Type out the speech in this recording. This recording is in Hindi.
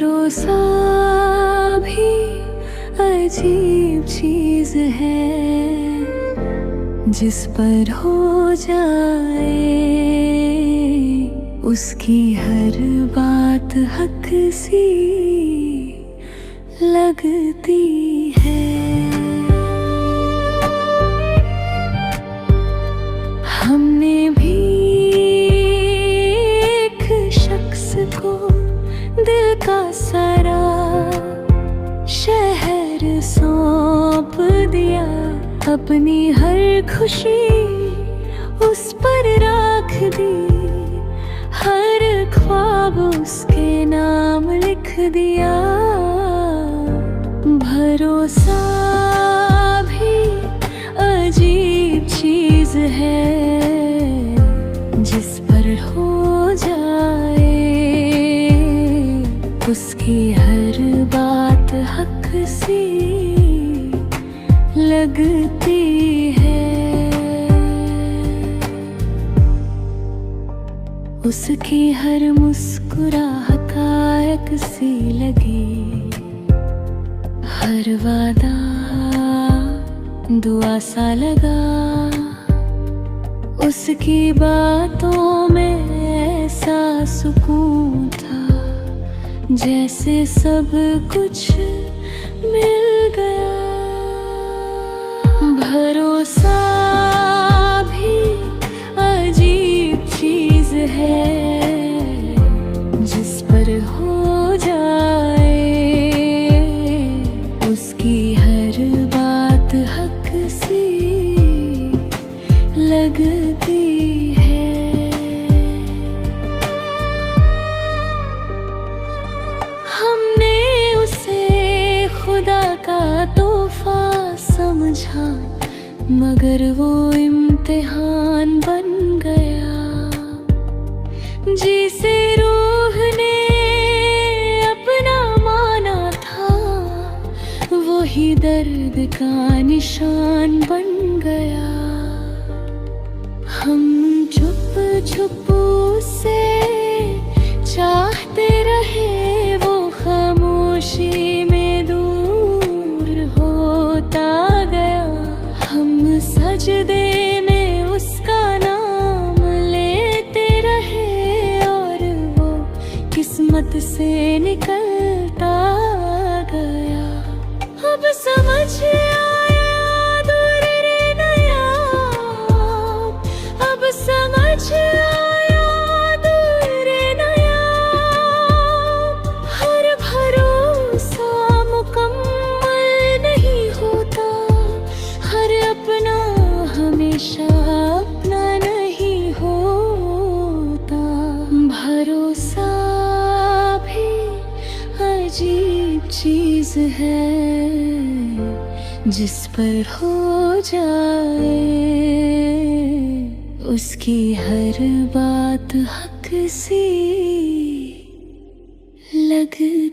भरोसा भी अजीब चीज है, जिस पर हो जाए उसकी हर बात हक सी लगती है। हमने भी एक शख्स को दिल का सारा शहर सौंप दिया, अपनी हर खुशी उस पर रख दी, हर ख्वाब उसके नाम लिख दिया। भरोसा भी अजीब चीज है, जिस पर हो जाए उसकी हर बात हक सी लगती है। उसकी हर मुस्कुराहट हकायक सी लगी, हर वादा दुआ सा लगा। उसकी बातों में ऐसा सुकून था, जैसे सब कुछ मिल गया। भरोसा भी अजीब चीज है, जिस पर हो जाए उसकी हर बात हक सी लगती है। हमने उसे खुदा का तोहफा समझा, मगर वो इम्तिहान बन गया, जिसे रूह ने अपना माना था, वही दर्द का निशान बन गया। हम छुप छुप उसे चाहते रहे, वो खामोशी में दूर होता गया। हम सजदे में उसका नाम लेते रहे, और वो किस्मत से निकलता गया। अब समझ आया दूर रे नया, अब समझ आया दूर रे नया। हर भरोसा मुकम्मल नहीं होता, हर अपना हमेशा अपना नहीं होता। भरोसा भी अजीब चीज है, जिस पर हो जाए उसकी हर बात हक सी लगती